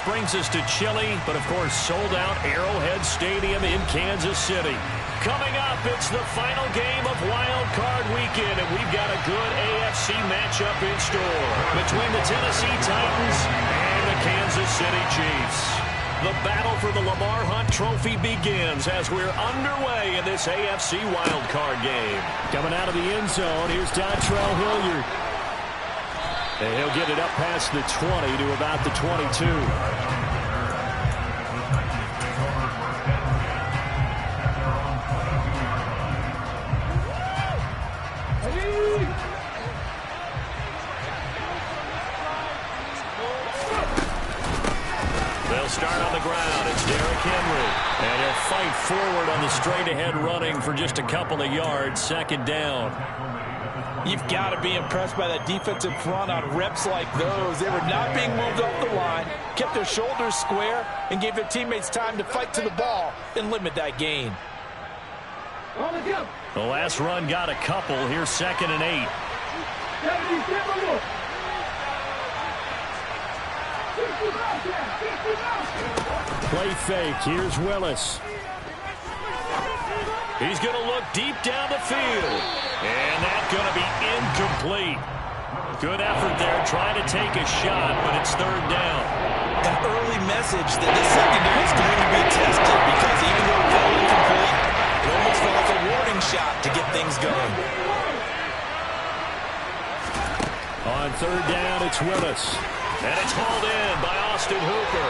brings us to chilly, but of course sold out Arrowhead Stadium in Kansas City. Coming up, it's the final game of Wild Card Weekend, and we've got a good AFC matchup in store between the Tennessee Titans and the Kansas City Chiefs. The battle for the Lamar Hunt Trophy begins as we're underway in this AFC Wild Card game. Coming out of the end zone, here's Dontrell Hilliard. And he'll get it up past the 20 to about the 22. They'll start on the ground. It's Derrick Henry. And he'll fight forward on the straight-ahead running for just a couple of yards. Second down. You've got to be impressed by that defensive front on reps like those. They were not being moved off the line, kept their shoulders square, and gave their teammates time to fight to the ball and limit that gain. The last run got a couple. Here's 2nd and 8. Play fake. Here's Willis. He's going to look deep down the field. And that's going to be incomplete. Good effort there trying to take a shot, but it's 3rd down. An early message that the secondary is going to be tested because even though it fell incomplete, it almost felt like a warning shot to get things going. On 3rd down, it's Willis. And it's hauled in by Austin Hooper.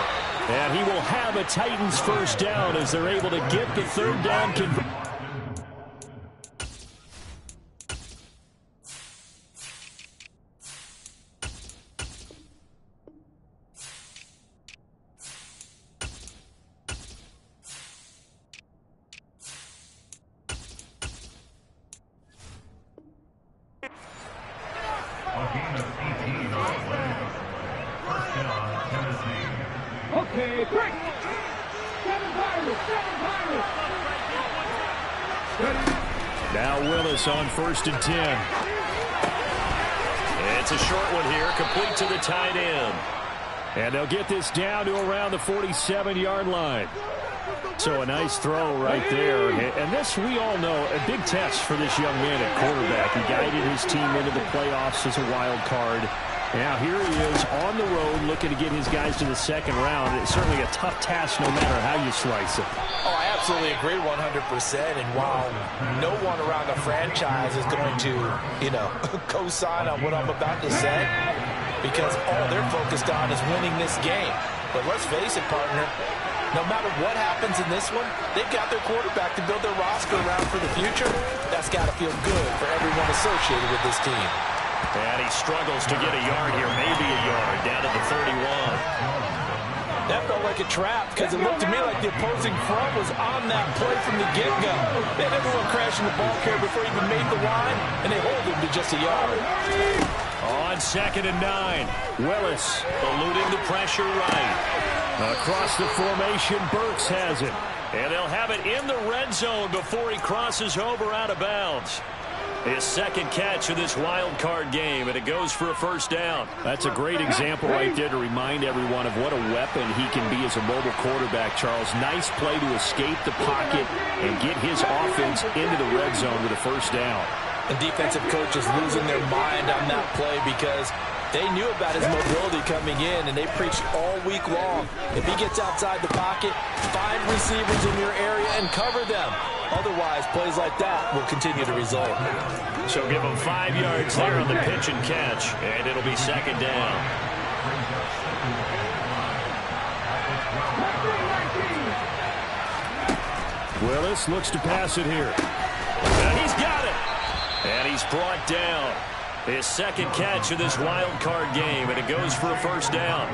And he will have a Titans first down as they're able to get the 3rd down conversion. Now Willis on 1st and 10. It's a short one here, complete to the tight end. And they'll get this down to around the 47-yard line. So a nice throw right there. And this, we all know, a big test for this young man at quarterback. He guided his team into the playoffs as a wild card. Now here he is on the road looking to get his guys to the 2nd round. It's certainly a tough task no matter how you slice it. Oh, I absolutely agree 100%. And while no one around the franchise is going to, co-sign on what I'm about to say, because all they're focused on is winning this game. But let's face it, partner, no matter what happens in this one, they've got their quarterback to build their roster around for the future. That's got to feel good for everyone associated with this team. And he struggles to get a yard here, maybe a yard, down to the 31. That felt like a trap because it looked to me like the opposing front was on that play from the get-go. They had everyone crashing the ball carrier before he even made the line, and they hold him to just a yard. On 2nd and 9, Willis eluding the pressure right. Across the formation, Burks has it. And they'll have it in the red zone before he crosses over out of bounds. His 2nd catch of this wild card game, and it goes for a first down. That's a great example right there to remind everyone of what a weapon he can be as a mobile quarterback, Charles. Nice play to escape the pocket and get his offense into the red zone with a first down. And defensive coaches losing their mind on that play because they knew about his mobility coming in, and they preached all week long. If he gets outside the pocket, find receivers in your area and cover them. Otherwise, plays like that will continue to result. So give him 5 yards there on the pitch and catch, and it'll be 2nd down. Willis looks to pass it here. And he's got it. And he's brought down. His 2nd catch of this wild card game, and it goes for a first down.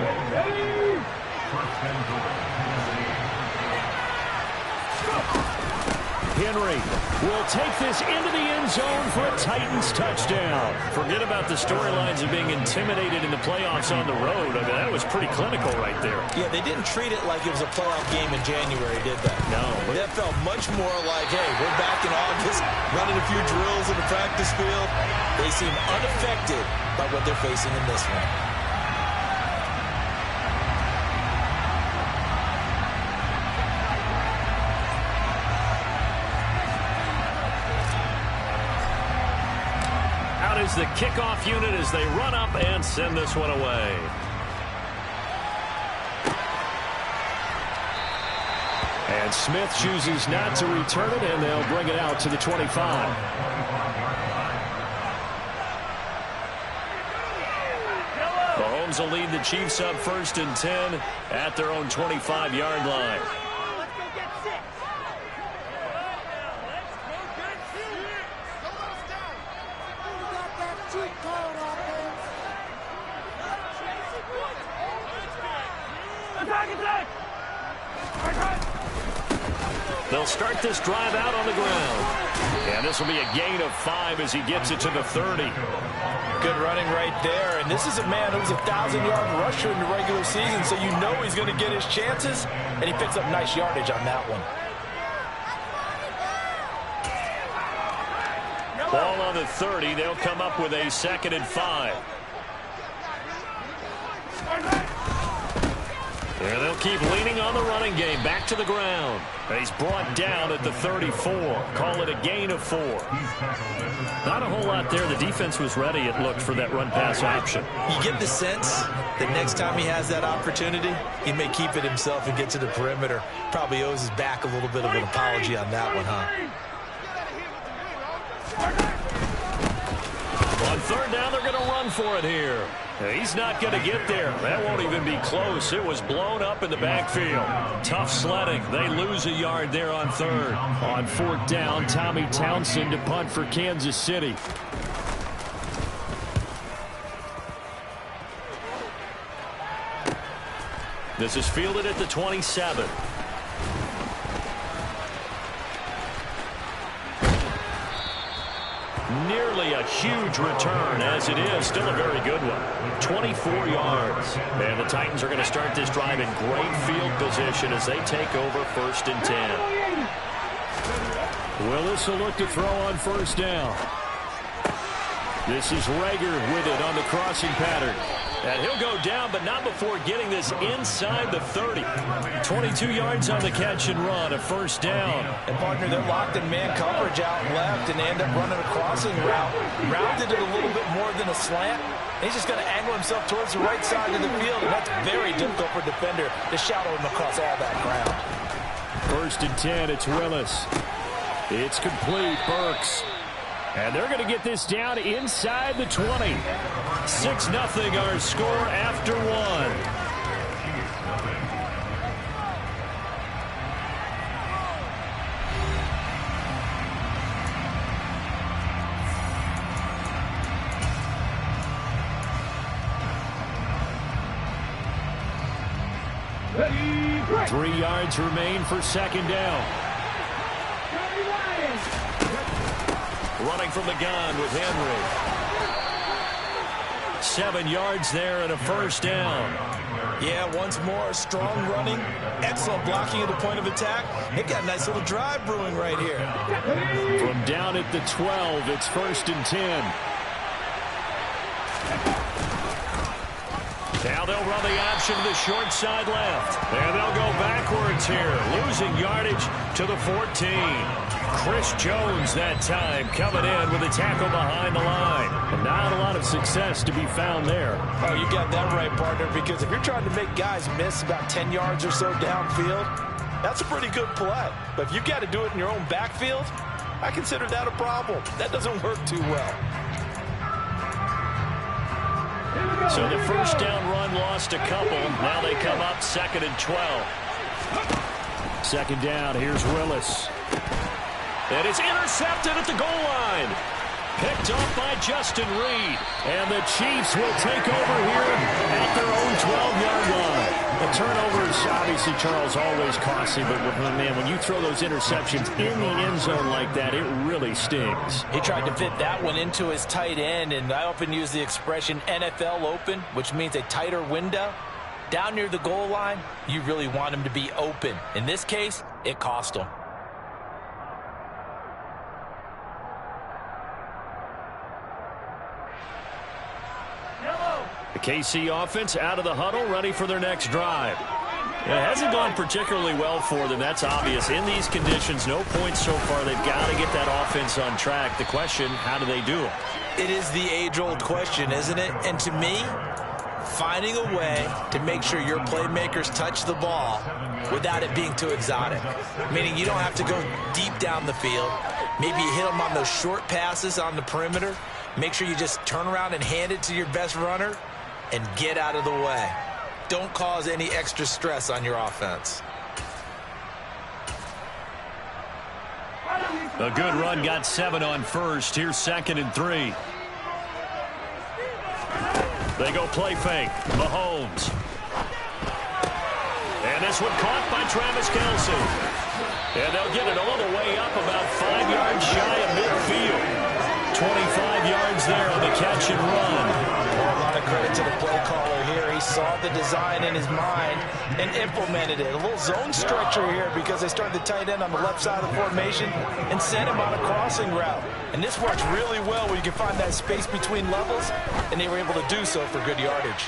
Henry will take this into the end zone for a Titans touchdown. Forget about the storylines of being intimidated in the playoffs on the road. I mean, that was pretty clinical right there. Yeah, they didn't treat it like it was a playoff game in January, did they? No. That felt much more like, hey, we're back in August, running a few drills in the practice field. They seem unaffected by what they're facing in this one. is the kickoff unit as they run up and send this one away. And Smith chooses not to return it, and they'll bring it out to the 25. Mahomes will lead the Chiefs up 1st and 10 at their own 25-yard line. They'll start this drive out on the ground. And this will be a gain of 5 as he gets it to the 30. Good running right there. And this is a man who was a 1,000-yard rusher in the regular season, so you know he's going to get his chances. And he picks up nice yardage on that one. Ball on the 30. They'll come up with a 2nd and 5. And they'll keep leaning on the running game. Back to the ground. He's brought down at the 34. Call it a gain of 4. Not a whole lot there. The defense was ready, it looked, for that run-pass option. You get the sense that next time he has that opportunity, he may keep it himself and get to the perimeter. Probably owes his back a little bit of an apology on that one, huh? On 3rd down, they're going to run for it here. He's not going to get there. That won't even be close. It was blown up in the backfield. Tough sledding. They lose a yard there on 3rd. On 4th down, Tommy Townsend to punt for Kansas City. This is fielded at the 27. Nearly a huge return, as it is. Still a very good one. 24 yards. And the Titans are going to start this drive in great field position as they take over 1st and 10. Willis will look to throw on 1st down. This is Rager with it on the crossing pattern. And he'll go down, but not before getting this inside the 30. 22 yards on the catch and run, a 1st down. And, partner, they're locked in man coverage out left, and they end up running a crossing route. Rounded it a little bit more than a slant. He's just going to angle himself towards the right side of the field, and that's very difficult for a defender to shadow him across all that ground. 1st and 10, it's Willis. It's complete, Burks. And they're going to get this down inside the 20. 6-0 our score after 1. Ready, 3 yards remain for 2nd down. Running from the gun with Henry. 7 yards there and a 1st down. Yeah, once more, strong running, excellent blocking at the point of attack. They've got a nice little drive brewing right here. From down at the 12, it's 1st and 10. Now they'll run the option to the short side left. And they'll go backwards here, losing yardage to the 14. Chris Jones that time coming in with a tackle behind the line. And not a lot of success to be found there. Oh, you got that right, partner, because if you're trying to make guys miss about 10 yards or so downfield, that's a pretty good play. But if you've got to do it in your own backfield, I consider that a problem. That doesn't work too well. So the 1st down run lost a couple. Now they come up 2nd and 12. 2nd down, here's Willis. And it's intercepted at the goal line. Picked off by Justin Reed. And the Chiefs will take over here at their own 12-yard line. The turnovers, obviously, Charles, always costly. But, man, when you throw those interceptions in the end zone like that, it really stings. He tried to fit that one into his tight end, and I often use the expression NFL open, which means a tighter window. Down near the goal line, you really want him to be open. In this case, it cost him. The KC offense out of the huddle, ready for their next drive. It hasn't gone particularly well for them. That's obvious. In these conditions, no points so far. They've got to get that offense on track. The question, how do they do it? It is the age-old question, isn't it? And to me, finding a way to make sure your playmakers touch the ball without it being too exotic. Meaning you don't have to go deep down the field. Maybe you hit them on those short passes on the perimeter. Make sure you just turn around and hand it to your best runner and get out of the way. Don't cause any extra stress on your offense. A good run, got 7 on first. Here's 2nd and 3. They go play fake. Mahomes. And this one caught by Travis Kelce. And they'll get it all the way up about 5 yards shy of midfield. 25 yards there on the catch and run. A lot of credit to the play caller here. He saw the design in his mind and implemented it. A little zone stretcher here because they started the tight end on the left side of the formation and sent him on a crossing route. And this works really well where you can find that space between levels, and they were able to do so for good yardage.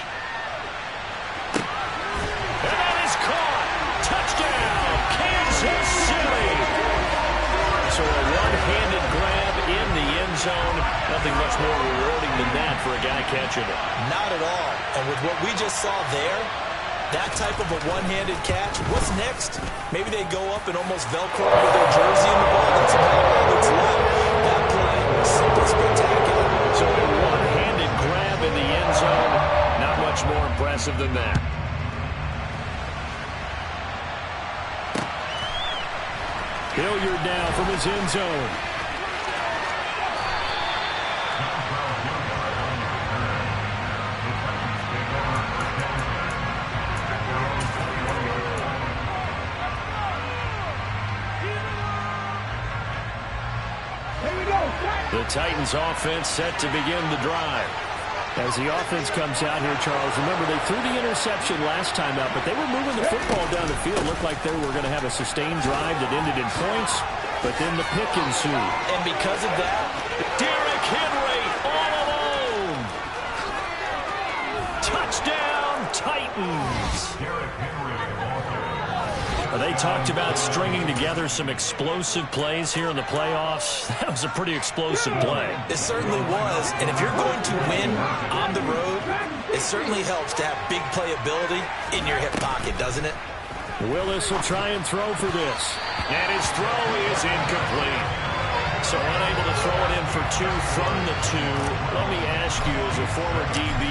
And that is caught. Touchdown, Kansas City. So a one-handed grab in the end zone. Nothing much more rewarding than that for a guy catching it. Not at all. And with what we just saw there, that type of a one-handed catch, what's next? Maybe they go up and almost Velcro with their jersey in the ball. That's about all that's left. That play, simply spectacular. So a one-handed grab in the end zone. Not much more impressive than that. Hilliard now from his end zone. The Titans offense set to begin the drive. As the offense comes out here, Charles, remember they threw the interception last time out, but they were moving the football down the field. Looked like they were going to have a sustained drive that ended in points, but then the pick ensued. And because of that, Derrick Henry all alone. Touchdown, Titans. They talked about stringing together some explosive plays here in the playoffs. That was a pretty explosive play. It certainly was. And if you're going to win on the road, it certainly helps to have big playability in your hip pocket, doesn't it? Willis will try and throw for this. And his throw is incomplete. So unable to throw it in for 2 from the 2. Let me ask you, as a former DB,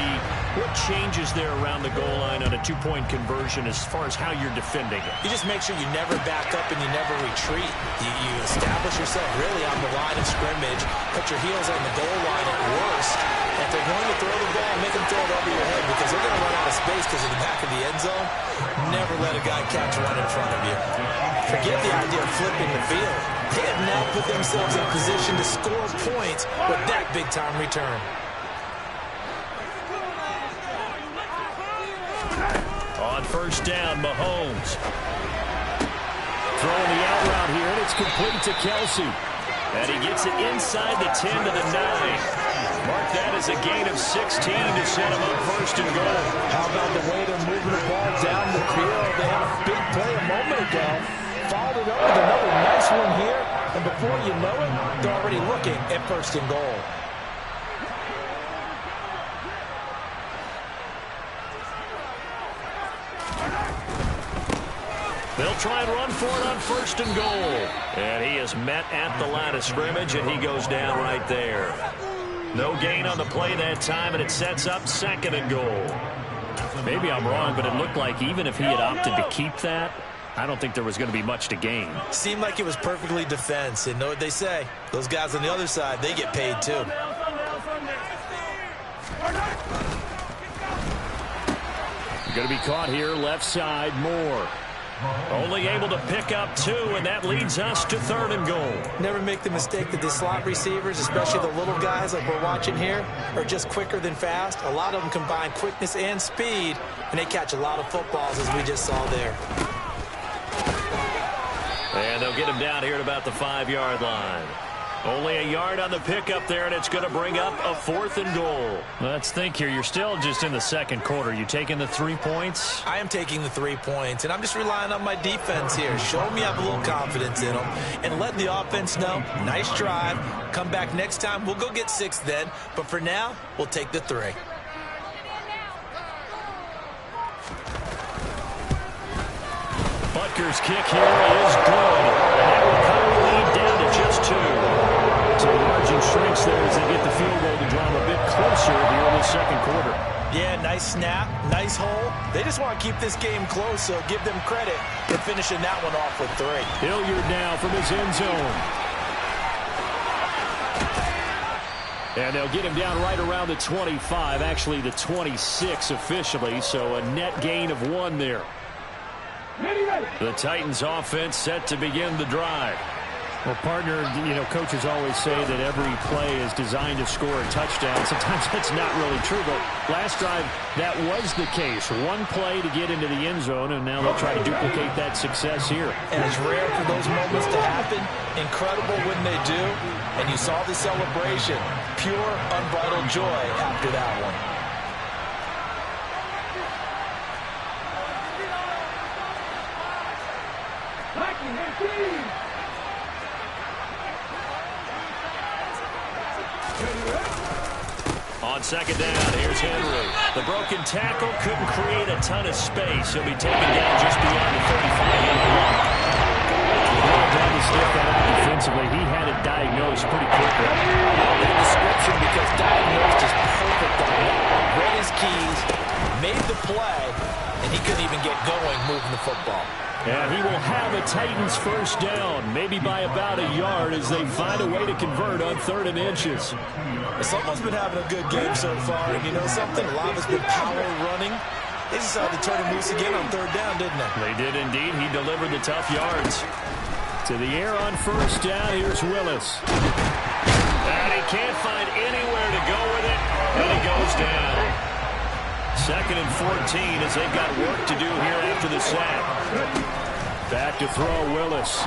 what changes there around the goal line on a 2-point conversion as far as how you're defending it? You just make sure you never back up and you never retreat. You establish yourself really on the line of scrimmage, put your heels on the goal line at worst. If they're going to throw the ball, make them throw it over your head because they're going to run out of space because of the back of the end zone. Never let a guy catch one in front of you. Forget the idea of flipping the field. They have now put themselves in position to score points with that big-time return. On first down, Mahomes. Throwing the out route here, and it's complete to Kelce. And he gets it inside the 10 to the 9. Mark that as a gain of 16 to set him up first and goal. How about the way they're moving the ball down the field? They had a big play a moment ago. Followed it up with another nice one here. And before you know it, they're already looking at first and goal. They'll try and run for it on first and goal. And he is met at the line of scrimmage, and he goes down right there. No gain on the play that time, and it sets up 2nd and goal. Maybe I'm wrong, but it looked like even if he had opted to keep that, I don't think there was going to be much to gain. Seemed like it was perfectly defense. And know what they say? Those guys on the other side, they get paid too. Going to be caught here, left side, Moore. Only able to pick up 2, and that leads us to 3rd and goal. Never make the mistake that the slot receivers, especially the little guys like we're watching here, are just quicker than fast. A lot of them combine quickness and speed, and they catch a lot of footballs, as we just saw there. And they'll get him down here at about the 5-yard line. Only a yard on the pickup there, and it's going to bring up a 4th and goal. Let's think here. You're still just in the second quarter. You taking the 3 points? I am taking the 3 points, and I'm just relying on my defense here. Show me I have a little confidence in them, and let the offense know, nice drive. Come back next time. We'll go get 6 then, but for now, we'll take the 3. Butker's kick here is good. And that will cut the lead down to just 2. So the margin shrinks there as they get the field goal to draw them a bit closer here in the second quarter. Yeah, nice snap, nice hole. They just want to keep this game close, so give them credit for finishing that one off with 3. Hilliard now from his end zone. And they'll get him down right around the 25, actually the 26 officially, so a net gain of 1 there. The Titans offense set to begin the drive. Well, partner, coaches always say that every play is designed to score a touchdown. Sometimes that's not really true, but last drive, that was the case. 1 play to get into the end zone, and now they'll try to duplicate that success here. And it's rare for those moments to happen. Incredible when they do. And you saw the celebration. Pure, unbridled joy after that one. On second down, here's Henry. The broken tackle couldn't create a ton of space. He'll be taken down just beyond the 35-yard line. Down to stiff that out defensively. He had it diagnosed pretty quickly. That description, because diagnosed is perfect on that. Read his keys, made the play, and he couldn't even get going moving the football. And he will have a Titans first down, maybe by about a yard as they find a way to convert on 3rd and inches. Someone's been having a good game so far, and you know something? A lot of it's been power running. They decided to turn him loose again on 3rd down, didn't they? They did indeed. He delivered the tough yards. To the air on first down, here's Willis. And he can't find anywhere to go with it, and he goes down. 2nd and 14 as they've got work to do here after the sack. Back to throw Willis.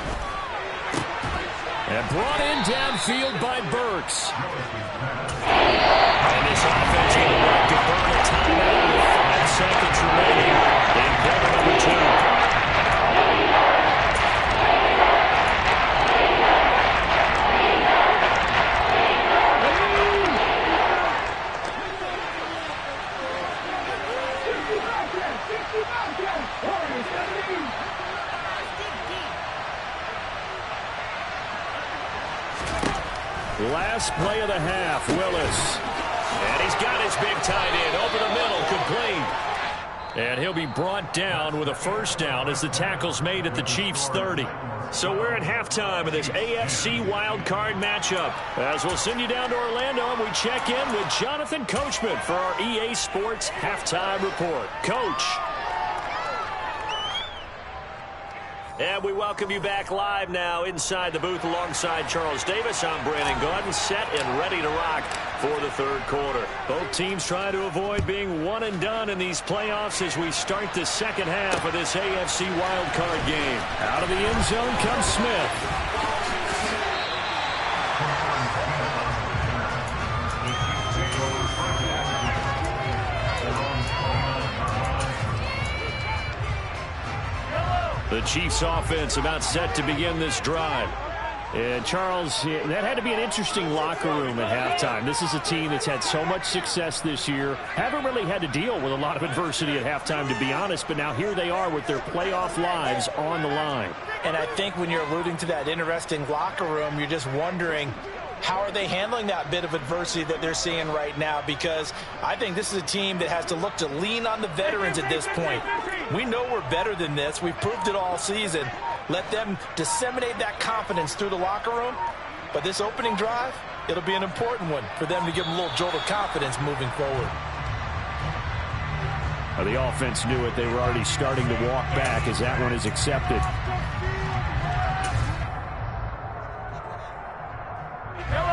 And brought in downfield by Burks. And this offense going to work to burn a timeout with 5 seconds remaining in quarter number 2. Last play of the half, Willis. And he's got his big tight end over the middle, complete. And he'll be brought down with a first down as the tackle's made at the Chiefs' 30. So we're at halftime of this AFC wildcard matchup. As we'll send you down to Orlando, and we check in with Jonathan Coachman for our EA Sports Halftime Report. Coach. And we welcome you back live now inside the booth alongside Charles Davis. I'm Brandon Gaudin, set and ready to rock for the 3rd quarter. Both teams trying to avoid being one and done in these playoffs as we start the second half of this AFC wildcard game. Out of the end zone comes Smith. The Chiefs offense about set to begin this drive. And Charles, that had to be an interesting locker room at halftime. This is a team that's had so much success this year. Haven't really had to deal with a lot of adversity at halftime, to be honest. But now here they are with their playoff lives on the line. And I think when you're alluding to that interesting locker room, you're just wondering, how are they handling that bit of adversity that they're seeing right now? Because I think this is a team that has to look to lean on the veterans at this point. We know we're better than this. We've proved it all season. Let them disseminate that confidence through the locker room. But this opening drive, it'll be an important one for them to give them a little jolt of confidence moving forward. Well, the offense knew it. They were already starting to walk back as that one is accepted.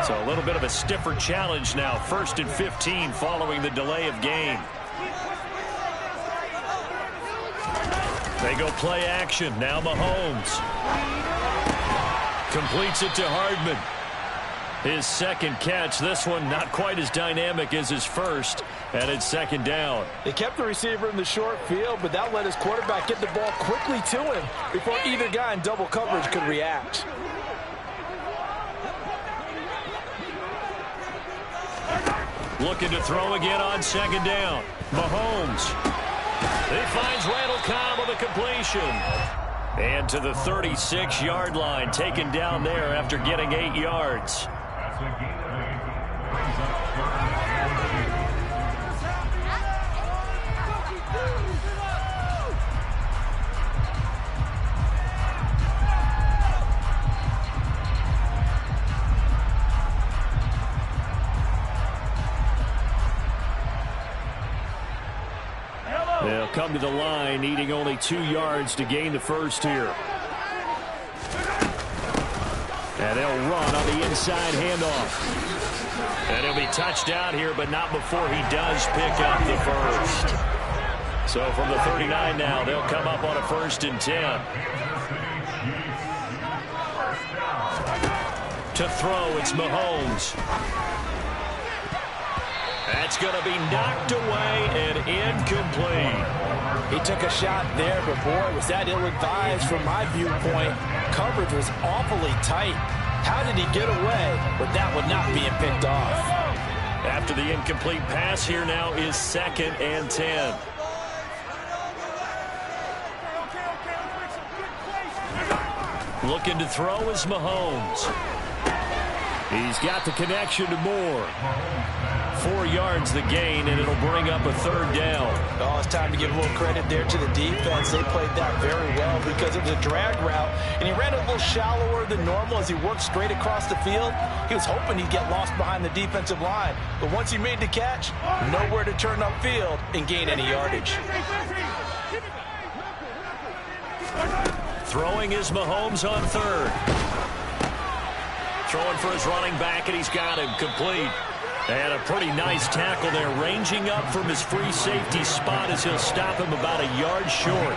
So a little bit of a stiffer challenge now. 1st and 15 following the delay of game. They go play action. Now Mahomes completes it to Hardman. His second catch, this one not quite as dynamic as his first, and it's second down. They kept the receiver in the short field, but that let his quarterback get the ball quickly to him before either guy in double coverage could react. Looking to throw again on second down. Mahomes. He finds Randall Cobb with a completion. And to the 36-yard line, taken down there after getting 8 yards. They'll come to the line, needing only 2 yards to gain the first here. And they'll run on the inside handoff. And he'll be touched down here, but not before he does pick up the first. So from the 39 now, they'll come up on a 1st and 10. To throw, it's Mahomes. That's going to be knocked away and incomplete. He took a shot there, but boy, was that ill-advised from my viewpoint. Coverage was awfully tight. How did he get away with that one not being picked off? After the incomplete pass, here now is 2nd and 10. Looking to throw is Mahomes. He's got the connection to Moore. 4 yards the gain, and it'll bring up a 3rd down. Oh, it's time to give a little credit there to the defense. They played that very well because it was a drag route, and he ran a little shallower than normal as he worked straight across the field. He was hoping he'd get lost behind the defensive line, but once he made the catch, nowhere to turn upfield and gain any yardage. Throwing is Mahomes on 3rd. Throwing for his running back, and he's got him complete. And a pretty nice tackle there, ranging up from his free safety spot as he'll stop him about a yard short.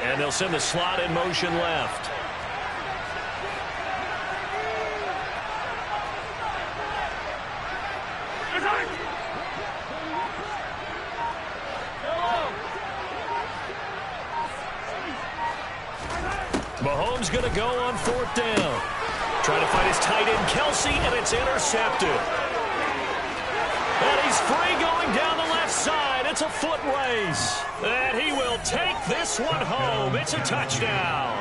And they'll send the slot in motion left. Mahomes going to go on 4th down. Trying to find his tight end, Kelsey, and it's intercepted. And he's free going down the left side. It's a foot race. And he will take this one home. It's a touchdown.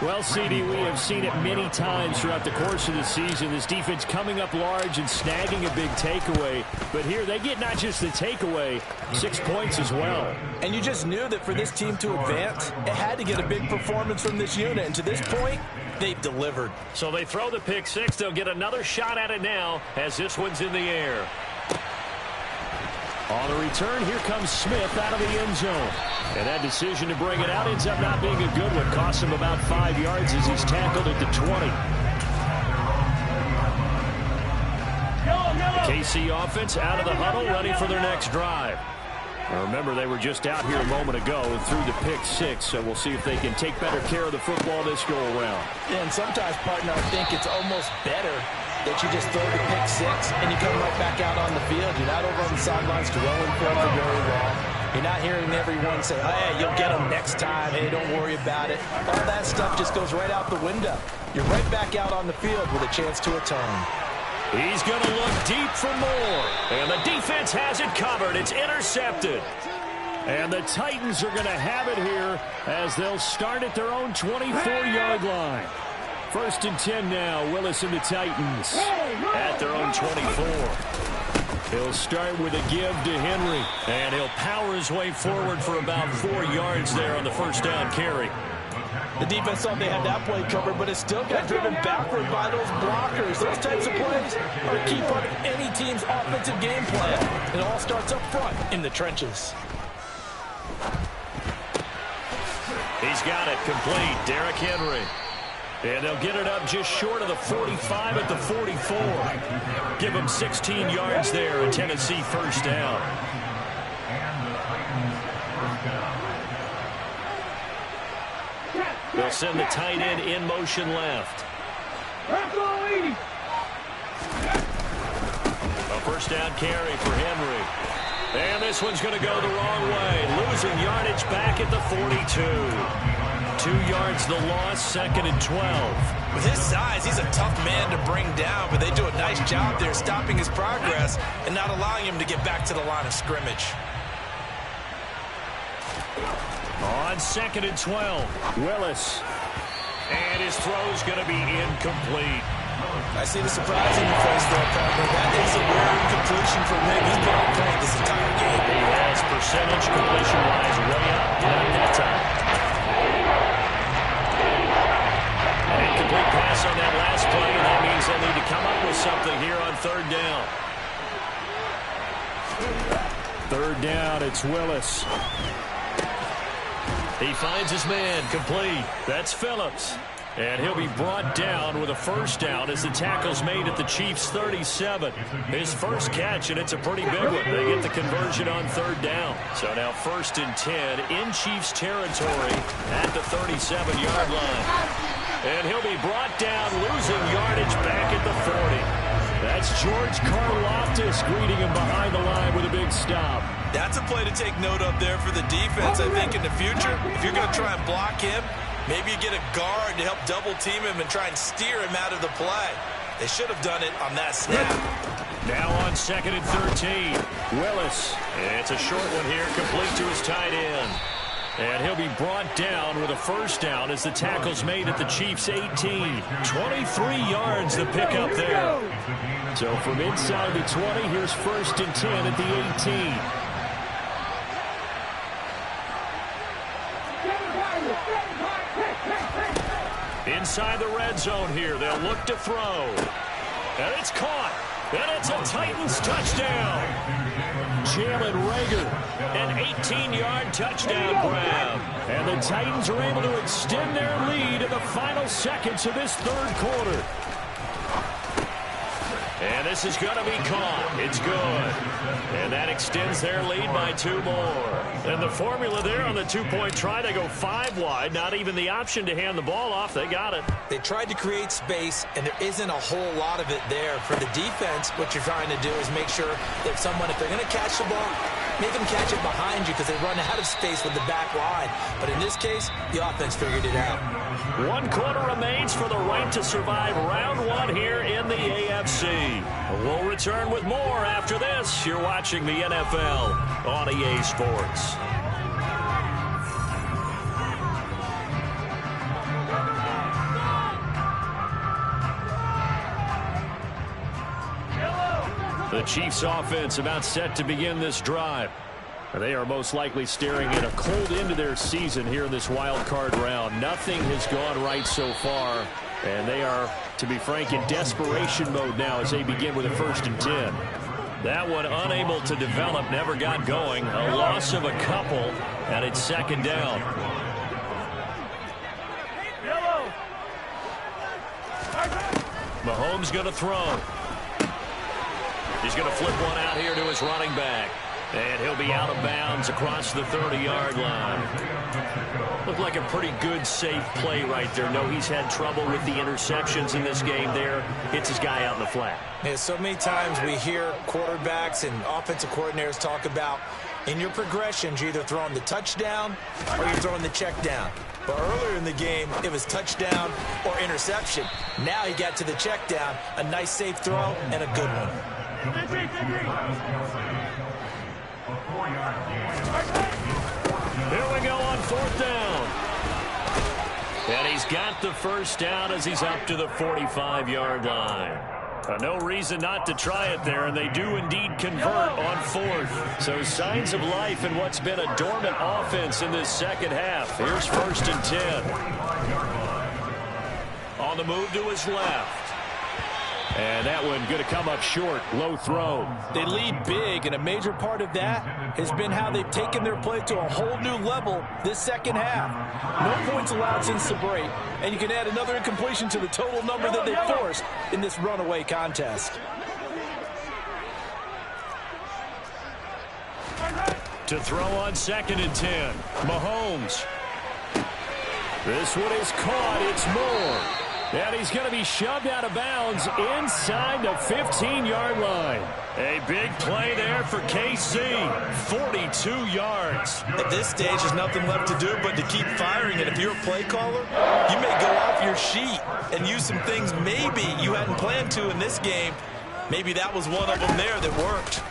Well, CD, we have seen it many times throughout the course of the season. This defense coming up large and snagging a big takeaway. But here they get not just the takeaway, 6 points as well. And you just knew that for this team to advance, it had to get a big performance from this unit. And to this point, they've delivered. So they throw the pick six. They'll get another shot at it now as this one's in the air. On the return, here comes Smith out of the end zone. And that decision to bring it out ends up not being a good one. Costs him about 5 yards as he's tackled at the 20. KC offense out of the huddle, ready for their next drive. Now remember, they were just out here a moment ago and threw the pick six, so we'll see if they can take better care of the football this go-around. And sometimes, partner, I think it's almost better that you just throw the pick six and you come right back out on the field. You're not over on the sidelines dwelling for very long. You're not hearing everyone say, hey, you'll get them next time. Hey, don't worry about it. All that stuff just goes right out the window. You're right back out on the field with a chance to atone. He's going to look deep for more. And the defense has it covered. It's intercepted. And the Titans are going to have it here as they'll start at their own 24-yard line. 1st and 10 now. Willis and the Titans at their own 24. He'll start with a give to Henry. And he'll power his way forward for about 4 yards there on the first down carry. The defense thought they had that play covered, but it still got driven backward by those blockers. Those types of plays are a key part of any team's offensive game plan. It all starts up front in the trenches. He's got it complete. Derrick Henry. And they'll get it up just short of the 45 at the 44. Give him 16 yards there, a Tennessee first down. They'll send the tight end in motion left. A first down carry for Henry. And this one's going to go the wrong way. Losing yardage back at the 42. 2 yards the loss, 2nd and 12. With his size, he's a tough man to bring down, but they do a nice job there stopping his progress and not allowing him to get back to the line of scrimmage. On 2nd and 12, Willis. And his throw's going to be incomplete. I see the surprise in your face there, partner. That is a rare completion from him. He's been on point this entire game. He has percentage completion-wise way up, not that time. An incomplete pass on that last play, and that means they'll need to come up with something here on 3rd down. 3rd down, it's Willis. He finds his man, complete. That's Phillips. And he'll be brought down with a first down as the tackle's made at the Chiefs' 37. His first catch, and it's a pretty big one. They get the conversion on 3rd down. So now 1st and 10 in Chiefs territory at the 37-yard line. And he'll be brought down, losing yardage back at the 40. That's George Karlaftis greeting him behind the line with a big stop. That's a play to take note of there for the defense, I think, in the future. If you're going to try and block him, maybe you get a guard to help double-team him and try and steer him out of the play. They should have done it on that snap. Now on 2nd and 13, Willis. It's a short one here, complete to his tight end. And he'll be brought down with a first down as the tackle's made at the Chiefs' 18. 23 yards the pickup there. So from inside the 20, here's 1st and 10 at the 18. Inside the red zone here, they'll look to throw. And it's caught. And it's a Titans touchdown. Jalen Reagor, an 18-yard touchdown grab. And the Titans are able to extend their lead in the final seconds of this 3rd quarter. And this is going to be caught. It's good. And that extends their lead by 2 more. And the formula there on the 2-point try, they go 5 wide. Not even the option to hand the ball off. They got it. They tried to create space, and there isn't a whole lot of it there. For the defense, what you're trying to do is make sure that someone, if they're going to catch the ball, make them catch it behind you because they run out of space with the back line. But in this case, the offense figured it out. 1 quarter remains for the right to survive round 1 here in the AFC. We'll return with more after this. You're watching the NFL on EA Sports. The Chiefs offense about set to begin this drive. They are most likely staring at a cold end to their season here in this wild card round. Nothing has gone right so far, and they are, to be frank, in desperation mode now as they begin with a 1st and 10. That one unable to develop, never got going. A loss of a couple, and it's 2nd down. Mahomes going to throw. He's going to flip one out here to his running back. And he'll be out of bounds across the 30-yard line. Looked like a pretty good, safe play right there. No, he's had trouble with the interceptions in this game there. Hits his guy out in the flat. Yeah, so many times we hear quarterbacks and offensive coordinators talk about in your progressions, you're either throwing the touchdown or you're throwing the check down. But earlier in the game, it was touchdown or interception. Now he got to the check down, a nice safe throw, and a good one. Here we go on 4th down. And he's got the first down as he's up to the 45-yard line. No reason not to try it there, and they do indeed convert on 4th. So signs of life in what's been a dormant offense in this second half. Here's 1st and 10. On the move to his left. And that one going to come up short. Low throw. They lead big, and a major part of that has been how they've taken their play to a whole new level this second half. No points allowed since the break, and you can add another incompletion to the total number that they forced in this runaway contest. To throw on 2nd and 10. Mahomes. This one is caught. It's Moore. And he's going to be shoved out of bounds inside the 15-yard line. A big play there for KC. 42 yards. At this stage, there's nothing left to do but to keep firing. And if you're a play caller, you may go off your sheet and use some things maybe you hadn't planned to in this game. Maybe that was one of them there that worked.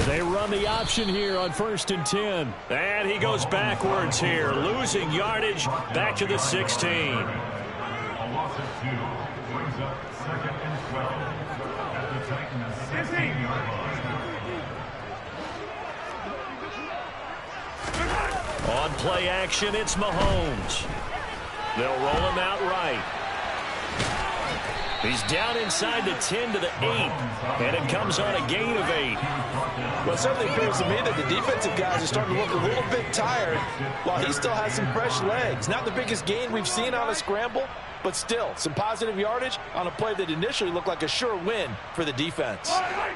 They run the option here on 1st and 10. And he goes backwards here, losing yardage back to the 16. On play action, it's Mahomes. They'll roll him out right. He's down inside the 10 to the 8, and it comes on a gain of 8. Well, it certainly appears to me that the defensive guys are starting to look a little bit tired while he still has some fresh legs. Not the biggest gain we've seen on a scramble, but still some positive yardage on a play that initially looked like a sure win for the defense.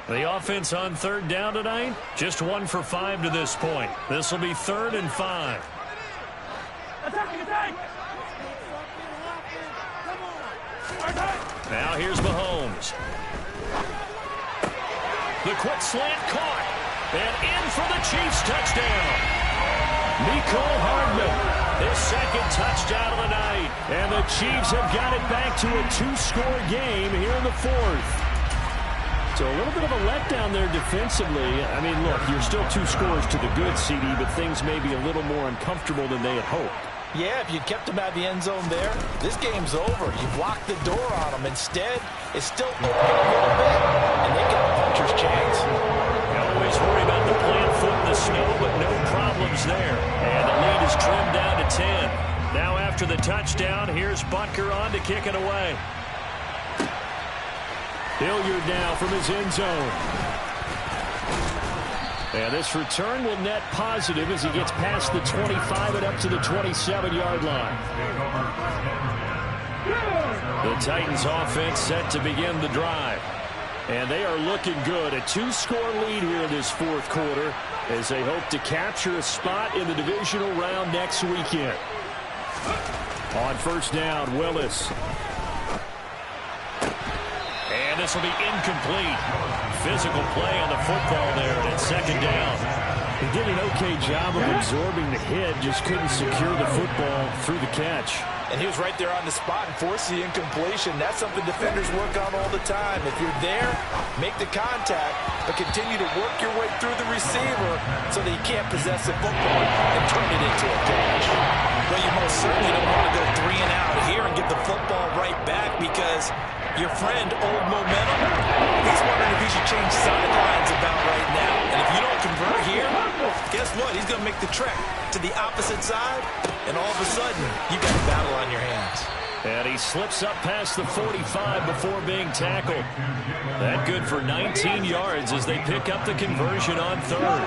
The offense on 3rd down tonight, just 1 for 5 to this point. This will be 3rd and 5. Now here's Mahomes. The quick slant caught. And in for the Chiefs touchdown. Mecole Hardman, his 2nd touchdown of the night. And the Chiefs have got it back to a 2-score game here in the 4th. So a little bit of a letdown there defensively. I mean, look, you're still 2 scores to the good, CD, but things may be a little more uncomfortable than they had hoped. Yeah, if you kept them out of the end zone there, this game's over. You've locked the door on them. Instead, it's still open a little bit, and they got a puncher's chance. Always worry about the plant foot in the snow, but no problems there. And the lead is trimmed down to 10. Now after the touchdown, here's Butker on to kick it away. Hilliard now from his end zone. And this return will net positive as he gets past the 25 and up to the 27-yard line. The Titans offense set to begin the drive. And they are looking good. A 2-score lead here in this 4th quarter as they hope to capture a spot in the divisional round next weekend. On 1st down, Willis. And this will be incomplete. Physical play on the football there, and it's 2nd down. He did an okay job of absorbing the hit, just couldn't secure the football through the catch. And he was right there on the spot and forced the incompletion. That's something defenders work on all the time. If you're there, make the contact, but continue to work your way through the receiver so that you can't possess the football and turn it into a catch. Well, you most certainly don't want to go 3 and out here and get the football right back because your friend, Old Momentum, he's wondering if he should change sidelines about right now. And if you don't convert here, guess what? He's going to make the trek to the opposite side, and all of a sudden, you've got a battle on your hands. And he slips up past the 45 before being tackled. That good for 19 yards as they pick up the conversion on 3rd.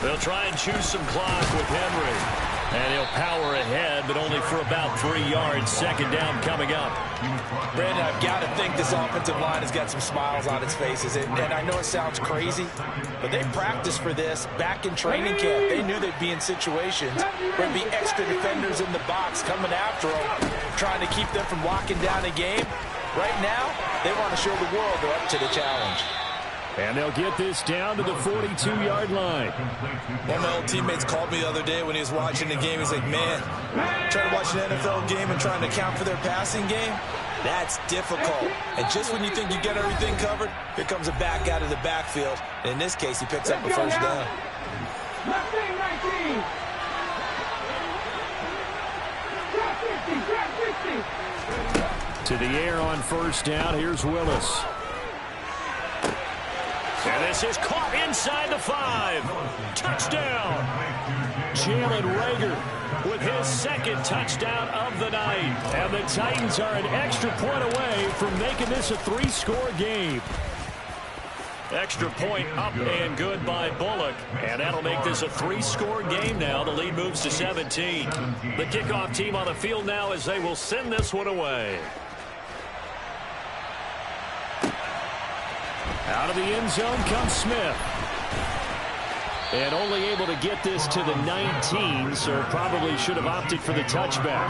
They'll try and choose some clock with Henry. And he'll power ahead, but only for about 3 yards. 2nd down coming up. Brandon, I've got to think this offensive line has got some smiles on its faces. And I know it sounds crazy, but they practiced for this back in training camp. They knew they'd be in situations where there'd be extra defenders in the box coming after them, trying to keep them from locking down a game. Right now, they want to show the world they're up to the challenge. And they'll get this down to the 42-yard line. One of my old teammates called me the other day when he was watching the game. He's like, man, trying to watch an NFL game and trying to account for their passing game, that's difficult. And just when you think you get everything covered, here comes a back out of the backfield. And in this case, he picks up a 1st down. To the air on 1st down. Here's Willis. And this is caught inside the 5. Touchdown. Jalen Reagor with his 2nd touchdown of the night. And the Titans are an extra point away from making this a 3-score game. Extra point up and good by Bullock. And that'll make this a 3-score game now. The lead moves to 17. The kickoff team on the field now as they will send this one away. Out of the end zone comes Smith. And only able to get this to the 19, so probably should have opted for the touchback.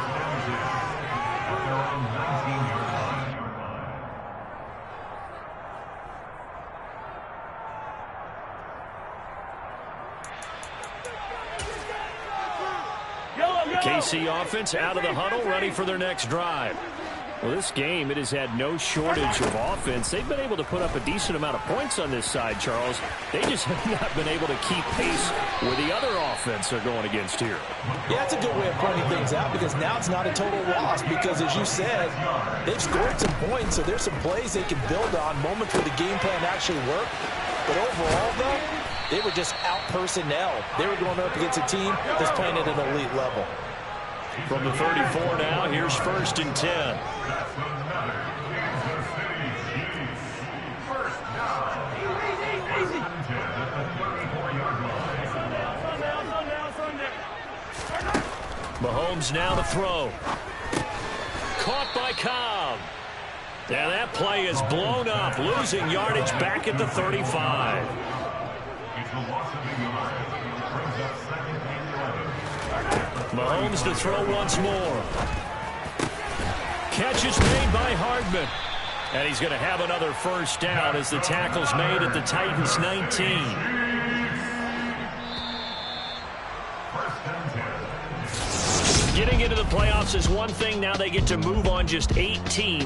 KC offense out of the huddle, ready for their next drive. Well, this game, it has had no shortage of offense. They've been able to put up a decent amount of points on this side, Charles. They just have not been able to keep pace with the other offense they're going against here. Yeah, that's a good way of pointing things out because now it's not a total loss because, as you said, they've scored some points, so there's some plays they can build on, moments where the game plan actually worked. But overall, though, they were just out-personnel. They were going up against a team that's playing at an elite level. From the 34 now, here's 1st and 10. Mahomes now to throw. Caught by Cobb. And that play is blown up, losing yardage back at the 35. Mahomes to throw once more. Catch is made by Hardman. And he's going to have another first down as the tackle's made at the Titans' 19. Getting into the playoffs is one thing. Now they get to move on just 8 teams.